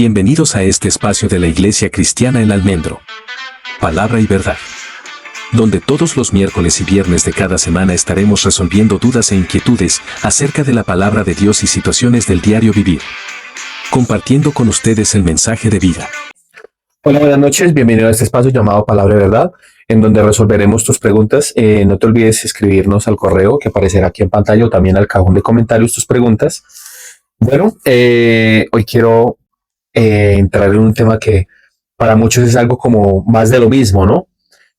Bienvenidos a este espacio de la Iglesia Cristiana El Almendro. Palabra y verdad. Donde todos los miércoles y viernes de cada semana estaremos resolviendo dudas e inquietudes acerca de la palabra de Dios y situaciones del diario vivir. Compartiendo con ustedes el mensaje de vida. Hola, buenas noches. Bienvenido a este espacio llamado Palabra y Verdad, en donde resolveremos tus preguntas. No te olvides escribirnos al correo que aparecerá aquí en pantalla o también al cajón de comentarios tus preguntas. Bueno, hoy quiero entrar en un tema que para muchos es algo como más de lo mismo, ¿no?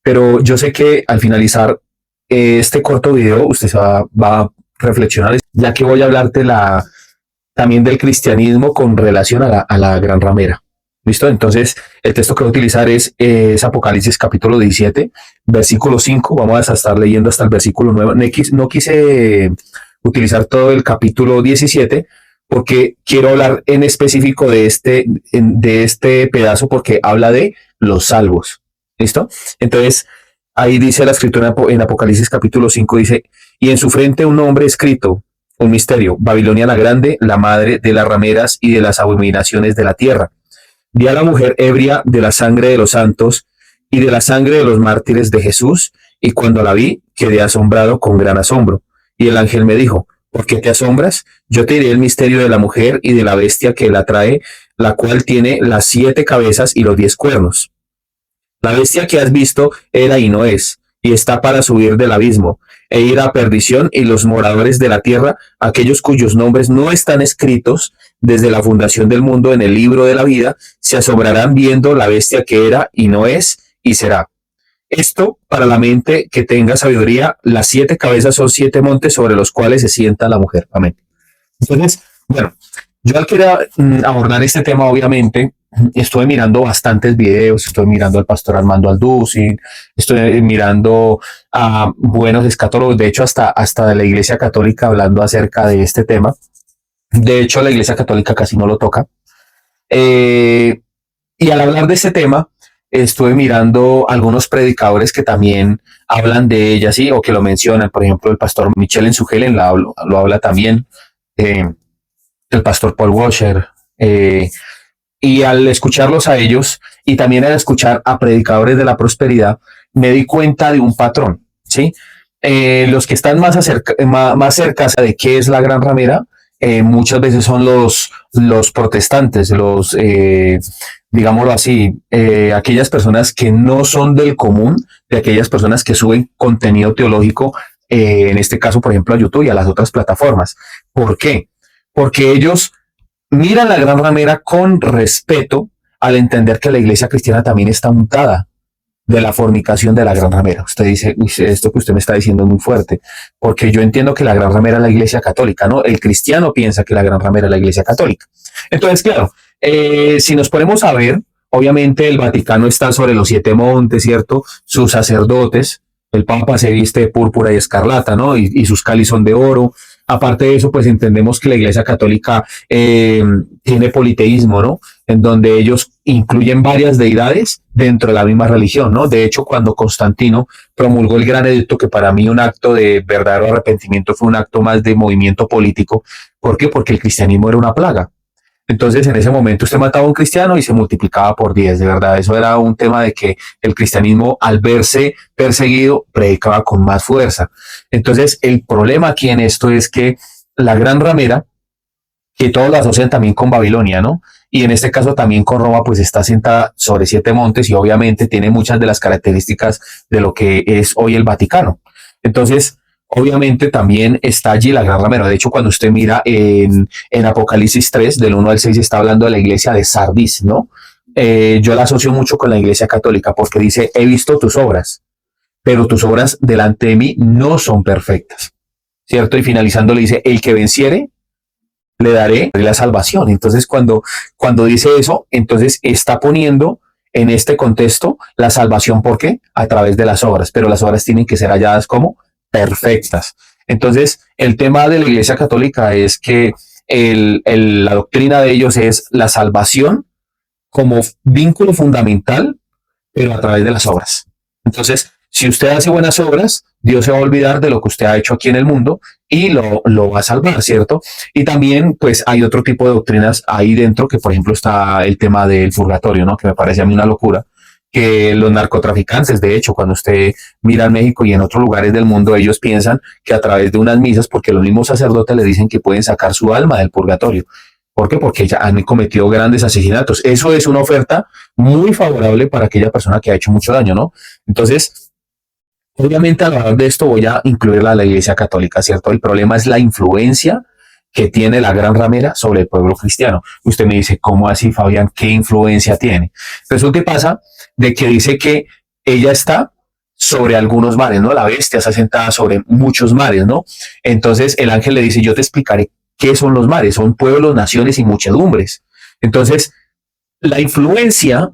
Pero yo sé que al finalizar este corto video usted va a reflexionar, ya que voy a hablarte también del cristianismo con relación a la gran ramera. ¿Listo? Entonces, el texto que voy a utilizar es Apocalipsis capítulo 17, versículo 5. Vamos a estar leyendo hasta el versículo 9. No quise utilizar todo el capítulo 17 porque quiero hablar en específico de este pedazo porque habla de los salvos. ¿Listo? Entonces, ahí dice la escritura en Apocalipsis capítulo 5, dice, y en su frente un nombre escrito, un misterio, Babilonia la Grande, la madre de las rameras y de las abominaciones de la tierra. Vi a la mujer ebria de la sangre de los santos y de la sangre de los mártires de Jesús, y cuando la vi, quedé asombrado con gran asombro. Y el ángel me dijo, ¿por qué te asombras? Yo te diré el misterio de la mujer y de la bestia que la trae, la cual tiene las 7 cabezas y los 10 cuernos. La bestia que has visto era y no es, y está para subir del abismo, e ir a perdición, y los moradores de la tierra, aquellos cuyos nombres no están escritos desde la fundación del mundo en el libro de la vida, se asombrarán viendo la bestia que era y no es y será. Esto para la mente que tenga sabiduría, las 7 cabezas son 7 montes sobre los cuales se sienta la mujer. Amén. Entonces, bueno, yo al querer abordar este tema, obviamente, estuve mirando bastantes videos, estoy mirando al pastor Armando Alducin, estoy mirando a buenos escatólogos, de hecho hasta de la Iglesia Católica hablando acerca de este tema. De hecho, la Iglesia Católica casi no lo toca. Y al hablar de este tema, estuve mirando algunos predicadores que también hablan de ella, ¿sí? O que lo mencionan. Por ejemplo, el pastor Michel Enzugelen lo habla también. El pastor Paul Washer. Y al escucharlos a ellos y también al escuchar a predicadores de la prosperidad, me di cuenta de un patrón, ¿sí? Los que están más cerca de qué es la gran ramera, muchas veces son los protestantes, digámoslo así, aquellas personas que no son del común, de aquellas personas que suben contenido teológico, en este caso, por ejemplo, a YouTube y a las otras plataformas. ¿Por qué? Porque ellos miran la gran ramera con respeto al entender que la iglesia cristiana también está untada de la fornicación de la gran ramera. Usted dice, uy, esto que usted me está diciendo es muy fuerte, porque yo entiendo que la gran ramera es la iglesia católica, ¿no? El cristiano piensa que la gran ramera es la iglesia católica. Entonces, claro, si nos ponemos a ver, obviamente el Vaticano está sobre los 7 montes, ¿cierto? Sus sacerdotes, el Papa se viste de púrpura y escarlata, ¿no? Y sus cáliz son de oro. Aparte de eso, pues entendemos que la Iglesia Católica tiene politeísmo, ¿no? En donde ellos incluyen varias deidades dentro de la misma religión, ¿no? De hecho, cuando Constantino promulgó el gran edicto, que para mí un acto de verdadero arrepentimiento fue un acto más de movimiento político. ¿Por qué? Porque el cristianismo era una plaga. Entonces, en ese momento usted mataba a un cristiano y se multiplicaba por 10, de verdad. Eso era un tema de que el cristianismo, al verse perseguido, predicaba con más fuerza. Entonces, el problema aquí en esto es que la gran ramera, que todos la asocian también con Babilonia, ¿no? Y en este caso también con Roma, pues está sentada sobre 7 montes y obviamente tiene muchas de las características de lo que es hoy el Vaticano. Entonces, obviamente también está allí la gran ramera. De hecho, cuando usted mira en Apocalipsis 3, del 1 al 6, está hablando de la iglesia de Sardis, ¿no? Yo la asocio mucho con la iglesia católica porque dice, he visto tus obras, pero tus obras delante de mí no son perfectas, ¿cierto? Y finalizando le dice, el que venciere, le daré la salvación. Entonces, cuando dice eso, entonces está poniendo en este contexto la salvación, ¿por qué? A través de las obras, pero las obras tienen que ser halladas como perfectas. Entonces, el tema de la Iglesia Católica es que la doctrina de ellos es la salvación como vínculo fundamental, pero a través de las obras. Entonces, si usted hace buenas obras, Dios se va a olvidar de lo que usted ha hecho aquí en el mundo y lo va a salvar, ¿cierto? Y también, pues, hay otro tipo de doctrinas ahí dentro, que por ejemplo está el tema del purgatorio, ¿no? Que me parece a mí una locura, que los narcotraficantes, de hecho, cuando usted mira en México y en otros lugares del mundo, ellos piensan que a través de unas misas, porque los mismos sacerdotes le dicen que pueden sacar su alma del purgatorio. ¿Por qué? Porque ya han cometido grandes asesinatos. Eso es una oferta muy favorable para aquella persona que ha hecho mucho daño, ¿no? Entonces, obviamente, al hablar de esto voy a incluir a la Iglesia Católica, ¿cierto? El problema es la influencia que tiene la Gran Ramera sobre el pueblo cristiano. Usted me dice, ¿cómo así, Fabián? ¿Qué influencia tiene? Resulta que pasa de que dice que ella está sobre algunos mares, ¿no? La bestia está sentada sobre muchos mares, ¿no? Entonces el ángel le dice, yo te explicaré qué son los mares, son pueblos, naciones y muchedumbres. Entonces, la influencia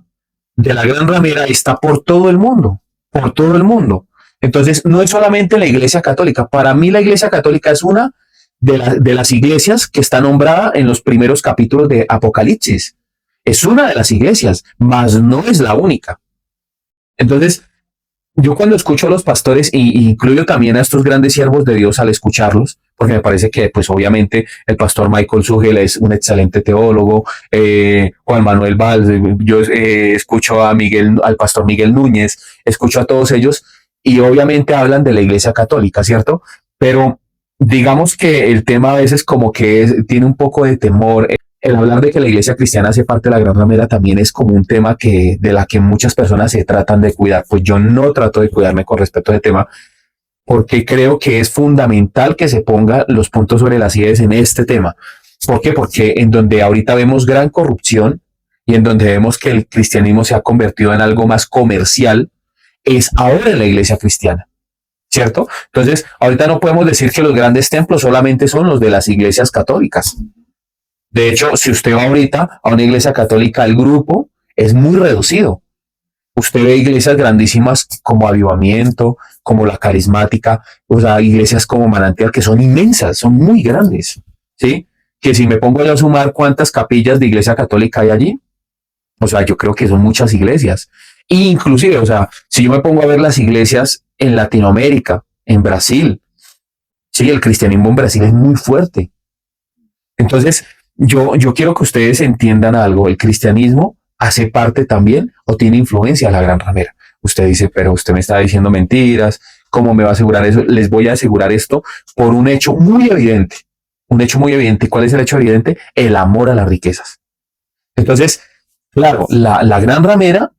de la Gran Ramera está por todo el mundo, por todo el mundo. Entonces, no es solamente la Iglesia Católica. Para mí la Iglesia Católica es una de las iglesias que está nombrada en los primeros capítulos de Apocalipsis. Es una de las iglesias, mas no es la única. Entonces, yo cuando escucho a los pastores, y incluyo también a estos grandes siervos de Dios al escucharlos, porque me parece que, pues obviamente, el pastor Michael Sugel es un excelente teólogo, Juan Manuel Valls, yo escucho a Miguel, al pastor Miguel Núñez, escucho a todos ellos, y obviamente hablan de la Iglesia Católica, ¿cierto? Pero digamos que el tema a veces como que tiene un poco de temor. El hablar de que la iglesia cristiana hace parte de la Gran Ramera también es como un tema de la que muchas personas se tratan de cuidar. Pues yo no trato de cuidarme con respecto a ese tema porque creo que es fundamental que se ponga los puntos sobre las IES en este tema. ¿Por qué? Porque en donde ahorita vemos gran corrupción y en donde vemos que el cristianismo se ha convertido en algo más comercial, es ahora en la iglesia cristiana. ¿Cierto? Entonces, ahorita no podemos decir que los grandes templos solamente son los de las iglesias católicas. De hecho, si usted va ahorita a una iglesia católica, el grupo es muy reducido. Usted ve iglesias grandísimas como Avivamiento, como la Carismática, o sea, iglesias como Manantial, que son inmensas, son muy grandes, ¿sí? Que si me pongo yo a sumar cuántas capillas de iglesia católica hay allí, o sea, yo creo que son muchas iglesias. E inclusive, o sea, si yo me pongo a ver las iglesias en Latinoamérica, en Brasil, sí, el cristianismo en Brasil es muy fuerte. Entonces, yo quiero que ustedes entiendan algo. El cristianismo hace parte también o tiene influencia a la Gran Ramera. Usted dice, pero usted me está diciendo mentiras. ¿Cómo me va a asegurar eso? Les voy a asegurar esto por un hecho muy evidente. Un hecho muy evidente. ¿Cuál es el hecho evidente? El amor a las riquezas. Entonces, claro, la Gran Ramera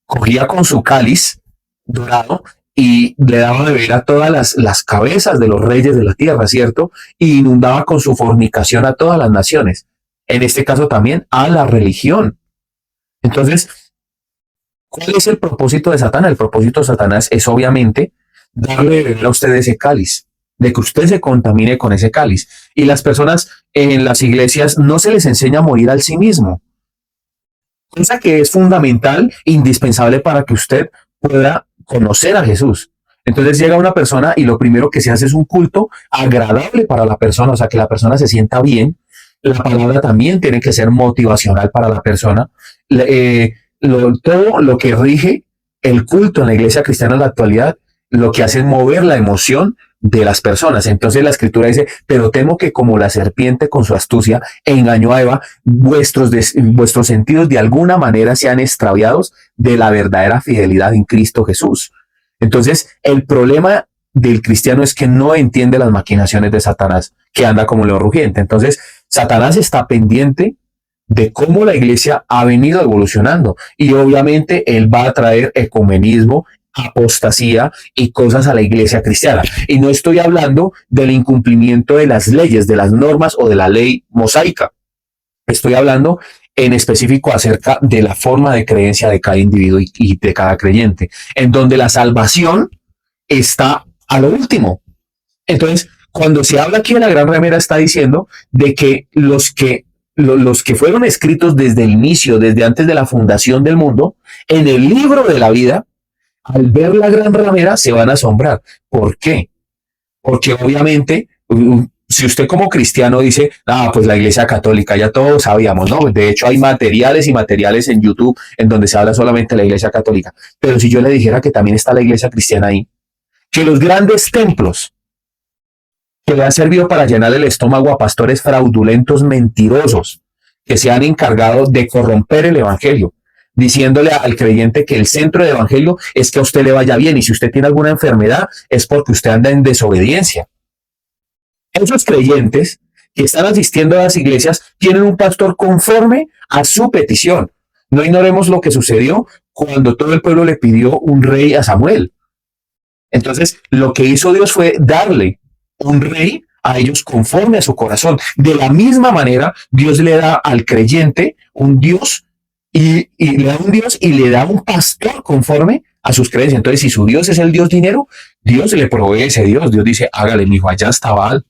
cogía con su cáliz dorado y le daba de beber a todas las cabezas de los reyes de la tierra, ¿cierto? Y inundaba con su fornicación a todas las naciones. En este caso también a la religión. Entonces, ¿cuál es el propósito de Satanás? El propósito de Satanás es obviamente darle de beber a usted ese cáliz, de que usted se contamine con ese cáliz. Y las personas en las iglesias no se les enseña a morir al sí mismo, cosa que es fundamental, indispensable para que usted pueda conocer a Jesús. Entonces llega una persona y lo primero que se hace es un culto agradable para la persona, o sea, que la persona se sienta bien. La palabra también tiene que ser motivacional para la persona. Todo lo que rige el culto en la iglesia cristiana en la actualidad, lo que hace es mover la emoción de las personas. Entonces la escritura dice, pero temo que como la serpiente con su astucia engañó a Eva, vuestros sentidos de alguna manera sean extraviados de la verdadera fidelidad en Cristo Jesús. Entonces el problema del cristiano es que no entiende las maquinaciones de Satanás, que anda como león rugiente. Entonces Satanás está pendiente de cómo la iglesia ha venido evolucionando y obviamente él va a traer ecumenismo, apostasía y cosas a la iglesia cristiana. Y no estoy hablando del incumplimiento de las leyes, de las normas o de la ley mosaica. Estoy hablando en específico acerca de la forma de creencia de cada individuo y de cada creyente, en donde la salvación está a lo último. Entonces, cuando se habla aquí de la Gran Ramera, está diciendo de que los que fueron escritos desde el inicio, desde antes de la fundación del mundo, en el libro de la vida, al ver la Gran Ramera se van a asombrar. ¿Por qué? Porque obviamente, si usted como cristiano dice, pues la iglesia católica, ya todos sabíamos, ¿no? De hecho hay materiales y materiales en YouTube en donde se habla solamente de la iglesia católica. Pero si yo le dijera que también está la iglesia cristiana ahí, que los grandes templos que le han servido para llenar el estómago a pastores fraudulentos, mentirosos, que se han encargado de corromper el evangelio, diciéndole al creyente que el centro del evangelio es que a usted le vaya bien y si usted tiene alguna enfermedad es porque usted anda en desobediencia. Esos creyentes que están asistiendo a las iglesias tienen un pastor conforme a su petición. No ignoremos lo que sucedió cuando todo el pueblo le pidió un rey a Samuel. Entonces, lo que hizo Dios fue darle un rey a ellos conforme a su corazón. De la misma manera, Dios le da al creyente un Dios y le da un Dios y le da un pastor conforme a sus creencias. Entonces, si su Dios es el Dios dinero, Dios le provee ese Dios. Dios dice, hágale, mijo, allá está Baal.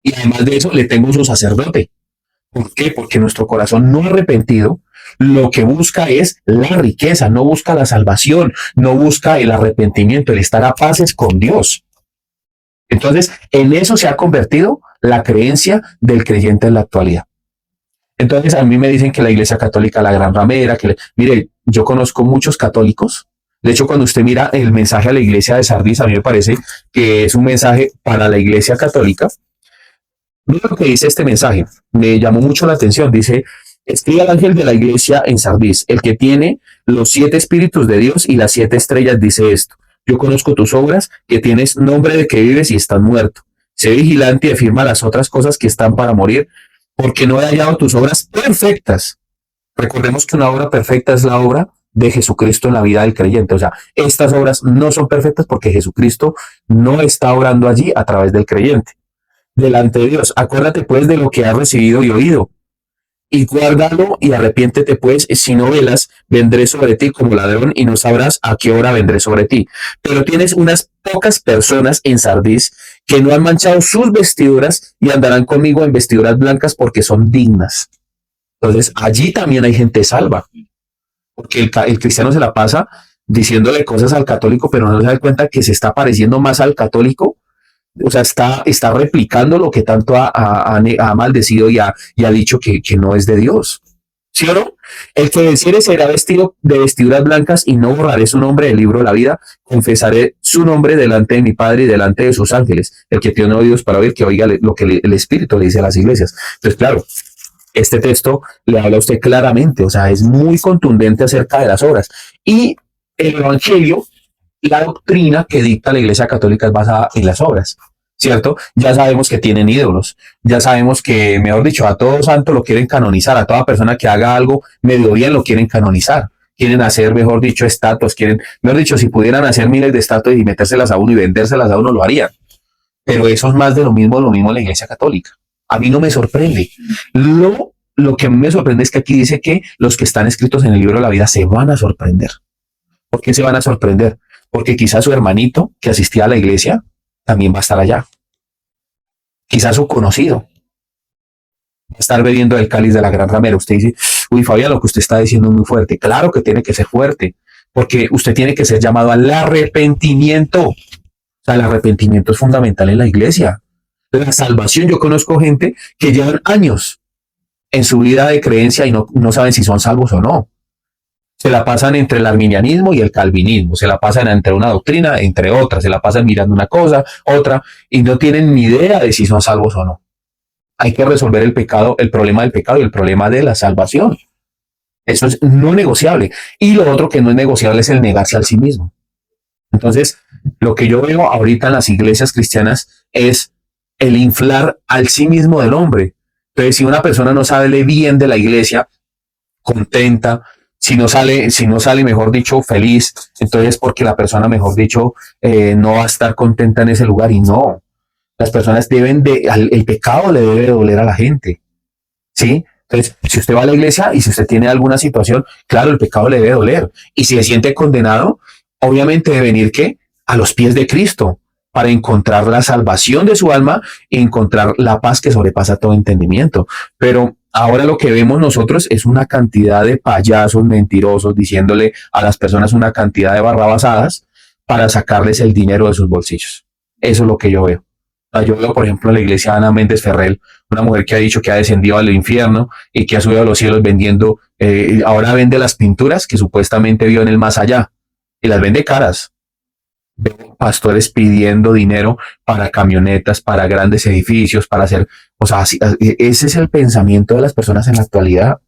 Y además de eso, le tengo su sacerdote. ¿Por qué? Porque nuestro corazón no arrepentido lo que busca es la riqueza, no busca la salvación, no busca el arrepentimiento, el estar a paces con Dios. Entonces, en eso se ha convertido la creencia del creyente en la actualidad. Entonces, a mí me dicen que la Iglesia Católica, la gran ramera, mire, yo conozco muchos católicos. De hecho, cuando usted mira el mensaje a la Iglesia de Sardis, a mí me parece que es un mensaje para la Iglesia Católica. Mira lo que dice este mensaje, me llamó mucho la atención. Dice, escribe al ángel de la iglesia en Sardis, el que tiene los 7 espíritus de Dios y las 7 estrellas, dice esto. Yo conozco tus obras, que tienes nombre de que vives y estás muerto. Sé vigilante y afirma las otras cosas que están para morir, porque no he hallado tus obras perfectas. Recordemos que una obra perfecta es la obra de Jesucristo en la vida del creyente. O sea, estas obras no son perfectas porque Jesucristo no está obrando allí a través del creyente. Delante de Dios, acuérdate pues de lo que has recibido y oído, y guárdalo y arrepiéntete pues, si no velas, vendré sobre ti como ladrón y no sabrás a qué hora vendré sobre ti. Pero tienes unas pocas personas en Sardis que no han manchado sus vestiduras y andarán conmigo en vestiduras blancas porque son dignas. Entonces, allí también hay gente salva, porque el cristiano se la pasa diciéndole cosas al católico, pero no se da cuenta que se está pareciendo más al católico. O sea, está replicando lo que tanto ha maldecido y ha dicho que no es de Dios. ¿Sí o no? El que venciere será vestido de vestiduras blancas y no borraré su nombre del libro de la vida. Confesaré su nombre delante de mi Padre y delante de sus ángeles. El que tiene oídos para oír, que oiga lo que el Espíritu le dice a las iglesias. Entonces, claro, este texto le habla a usted claramente, o sea, es muy contundente acerca de las obras. Y el Evangelio, la doctrina que dicta la Iglesia Católica es basada en las obras, ¿cierto? Ya sabemos que tienen ídolos, ya sabemos que, mejor dicho, a todo santo lo quieren canonizar, a toda persona que haga algo medio bien lo quieren canonizar, quieren hacer, mejor dicho, estatuas, mejor dicho, si pudieran hacer miles de estatuas y metérselas a uno y vendérselas a uno, lo harían. Pero eso es más de lo mismo en la Iglesia Católica. A mí no me sorprende. Lo que me sorprende es que aquí dice que los que están escritos en el libro de la vida se van a sorprender. ¿Por qué se van a sorprender? Porque quizás su hermanito que asistía a la iglesia también va a estar allá. Quizás su conocido va a estar bebiendo el cáliz de la gran ramera. Usted dice, uy, Fabián, lo que usted está diciendo es muy fuerte. Claro que tiene que ser fuerte, porque usted tiene que ser llamado al arrepentimiento. O sea, el arrepentimiento es fundamental en la iglesia. La salvación, yo conozco gente que llevan años en su vida de creencia y no saben si son salvos o no. Se la pasan entre el arminianismo y el calvinismo, se la pasan entre una doctrina, entre otras, se la pasan mirando una cosa, otra, y no tienen ni idea de si son salvos o no. Hay que resolver el pecado, el problema del pecado y el problema de la salvación. Eso es no negociable. Y lo otro que no es negociable es el negarse a sí mismo. Entonces, lo que yo veo ahorita en las iglesias cristianas es el inflar al sí mismo del hombre. Entonces, si una persona no sale bien de la iglesia, contenta, si no sale, mejor dicho, feliz, entonces porque la persona, mejor dicho, no va a estar contenta en ese lugar. Y no, las personas el pecado le debe doler a la gente, ¿sí? Entonces, si usted va a la iglesia y si usted tiene alguna situación, claro, el pecado le debe doler. Y si se siente condenado, obviamente debe venir, ¿qué? A los pies de Cristo, para encontrar la salvación de su alma y encontrar la paz que sobrepasa todo entendimiento. Pero ahora lo que vemos nosotros es una cantidad de payasos mentirosos diciéndole a las personas una cantidad de barrabasadas para sacarles el dinero de sus bolsillos. Eso es lo que yo veo. Yo veo, por ejemplo, en la iglesia Ana Méndez Ferrell, una mujer que ha dicho que ha descendido al infierno y que ha subido a los cielos vendiendo, ahora vende las pinturas que supuestamente vio en el más allá y las vende caras. Veo pastores pidiendo dinero para camionetas, para grandes edificios, para hacer, o sea, ese es el pensamiento de las personas en la actualidad.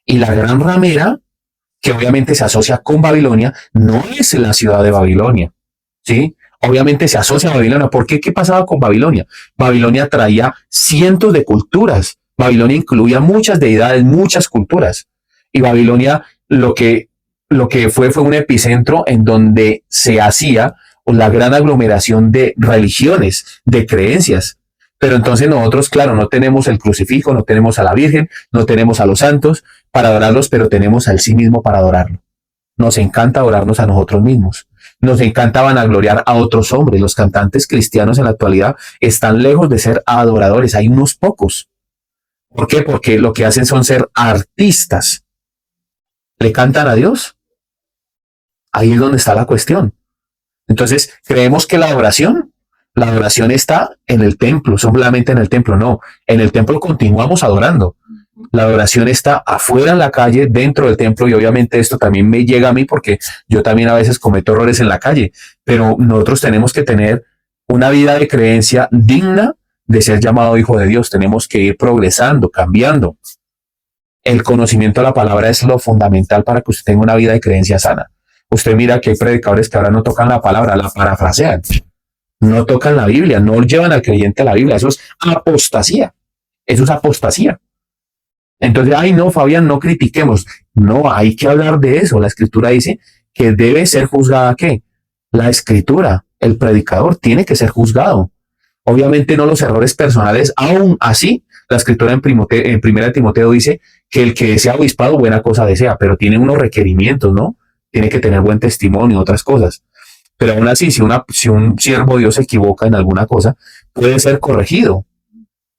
Y la gran ramera, que obviamente se asocia con Babilonia, no es la ciudad de Babilonia, ¿sí? Obviamente se asocia a Babilonia. ¿Por qué? ¿Qué pasaba con Babilonia? Babilonia traía cientos de culturas. Babilonia incluía muchas deidades, muchas culturas. Y Babilonia lo que fue un epicentro en donde se hacía la gran aglomeración de religiones, de creencias. Pero entonces nosotros, claro, no tenemos el crucifijo, no tenemos a la Virgen, no tenemos a los santos para adorarlos, pero tenemos al sí mismo para adorarlo. Nos encanta adorarnos a nosotros mismos. Nos encanta vanagloriar a otros hombres. Los cantantes cristianos en la actualidad están lejos de ser adoradores. Hay unos pocos. ¿Por qué? Porque lo que hacen son ser artistas. ¿Le cantan a Dios? Ahí es donde está la cuestión. Entonces, creemos que la adoración está en el templo, solamente en el templo. No, en el templo continuamos adorando. La adoración está afuera en la calle, dentro del templo, y obviamente esto también me llega a mí porque yo también a veces cometo errores en la calle, pero nosotros tenemos que tener una vida de creencia digna de ser llamado hijo de Dios. Tenemos que ir progresando, cambiando. El conocimiento de la palabra es lo fundamental para que usted tenga una vida de creencia sana. Usted mira que hay predicadores que ahora no tocan la palabra, la parafrasean, no tocan la Biblia, no llevan al creyente a la Biblia. Eso es apostasía. Eso es apostasía. Entonces, ay, no, Fabián, no critiquemos. No, hay que hablar de eso. La escritura dice que debe ser juzgada, ¿qué? La escritura, el predicador tiene que ser juzgado. Obviamente no los errores personales, aún así, la escritura en primera de Timoteo dice que el que sea obispado buena cosa desea, pero tiene unos requerimientos, ¿no? Tiene que tener buen testimonio, otras cosas. Pero aún así, si un siervo de Dios se equivoca en alguna cosa, puede ser corregido.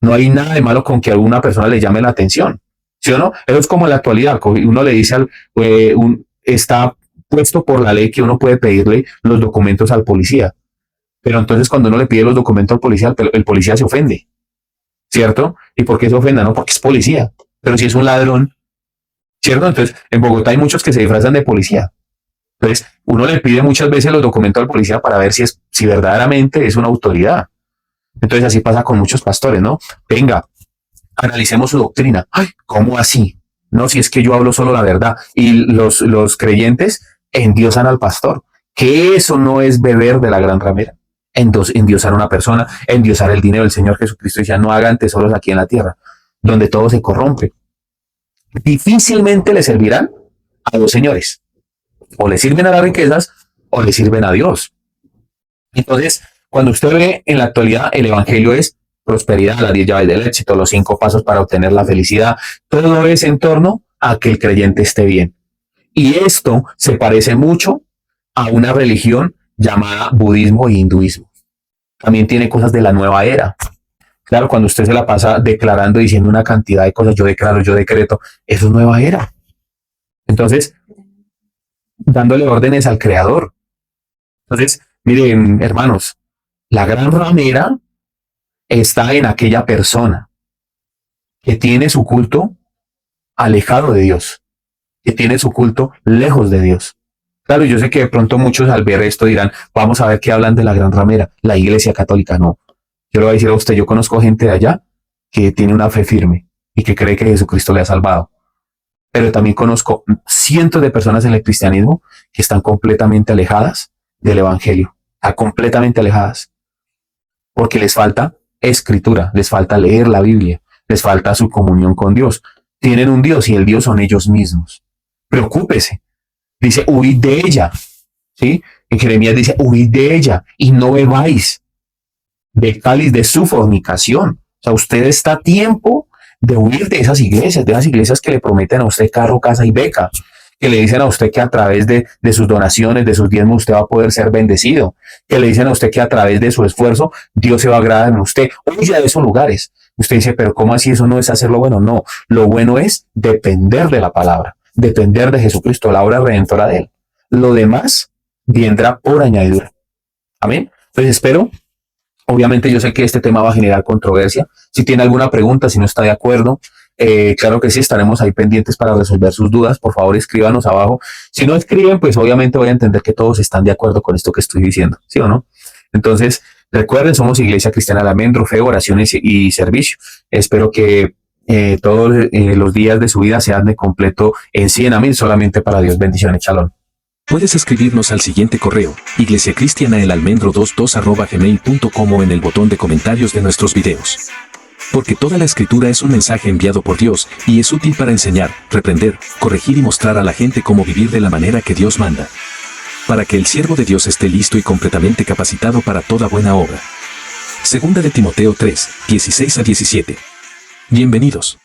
No hay nada de malo con que a alguna persona le llame la atención. ¿Sí o no? Eso es como en la actualidad. Uno le dice está puesto por la ley que uno puede pedirle los documentos al policía. Pero entonces cuando uno le pide los documentos al policía, el policía se ofende. ¿Cierto? ¿Y por qué se ofenda? No, porque es policía. Pero si es un ladrón, ¿cierto? Entonces, en Bogotá hay muchos que se disfrazan de policía. Entonces, uno le pide muchas veces los documentos al policía para ver si verdaderamente es una autoridad. Entonces, así pasa con muchos pastores, ¿no? Venga, analicemos su doctrina. Ay, ¿cómo así? No, si es que yo hablo solo la verdad. Y los creyentes endiosan al pastor. Que eso no es beber de la gran ramera. Endiosar a una persona, endiosar el dinero. El Señor Jesucristo decía, no hagan tesoros aquí en la tierra, donde todo se corrompe. Difícilmente le servirán a dos señores. O le sirven a las riquezas o le sirven a Dios. Entonces, cuando usted ve en la actualidad, el evangelio es prosperidad, las 10 llaves del éxito, los 5 pasos para obtener la felicidad. Todo es en torno a que el creyente esté bien. Y esto se parece mucho a una religión llamada budismo e hinduismo. También tiene cosas de la nueva era. Claro, cuando usted se la pasa declarando, diciendo una cantidad de cosas, yo declaro, yo decreto, eso es nueva era. Entonces, dándole órdenes al creador. Entonces, miren, hermanos, la gran ramera está en aquella persona que tiene su culto alejado de Dios, que tiene su culto lejos de Dios. Claro, yo sé que de pronto muchos al ver esto dirán, vamos a ver qué hablan de la gran ramera, la iglesia católica. No, yo le voy a decir a usted, yo conozco gente de allá que tiene una fe firme y que cree que Jesucristo le ha salvado. Pero también conozco cientos de personas en el cristianismo que están completamente alejadas del evangelio, completamente alejadas, porque les falta escritura, les falta leer la Biblia, les falta su comunión con Dios. Tienen un Dios y el Dios son ellos mismos. Preocúpese. Dice, huid de ella. ¿Sí? En Jeremías dice, huid de ella y no bebáis del cáliz de su fornicación. O sea, usted está a tiempo de huir de esas iglesias que le prometen a usted carro, casa y beca, que le dicen a usted que a través de sus donaciones, de sus diezmos, usted va a poder ser bendecido, que le dicen a usted que a través de su esfuerzo, Dios se va a agradar en usted. Huya de esos lugares. Usted dice, pero ¿cómo así? Eso no es hacer lo bueno. No, lo bueno es depender de la palabra, depender de Jesucristo, la obra redentora de Él. Lo demás vendrá por añadidura. Amén. Entonces espero. Obviamente yo sé que este tema va a generar controversia. Si tiene alguna pregunta, si no está de acuerdo, Claro que sí, estaremos ahí pendientes para resolver sus dudas. Por favor, escríbanos abajo. Si no escriben, pues obviamente voy a entender que todos están de acuerdo con esto que estoy diciendo, ¿sí o no? Entonces, recuerden, somos Iglesia Cristiana El Almendro, fe, oraciones y servicio. Espero que todos los días de su vida sean de completo en 100 a 1000 solamente para Dios. Bendiciones, shalom. Puedes escribirnos al siguiente correo, iglesiacristianaelalmendro22@gmail.com o en el botón de comentarios de nuestros videos. Porque toda la escritura es un mensaje enviado por Dios y es útil para enseñar, reprender, corregir y mostrar a la gente cómo vivir de la manera que Dios manda. Para que el siervo de Dios esté listo y completamente capacitado para toda buena obra. Segunda de Timoteo 3, 16-17. Bienvenidos.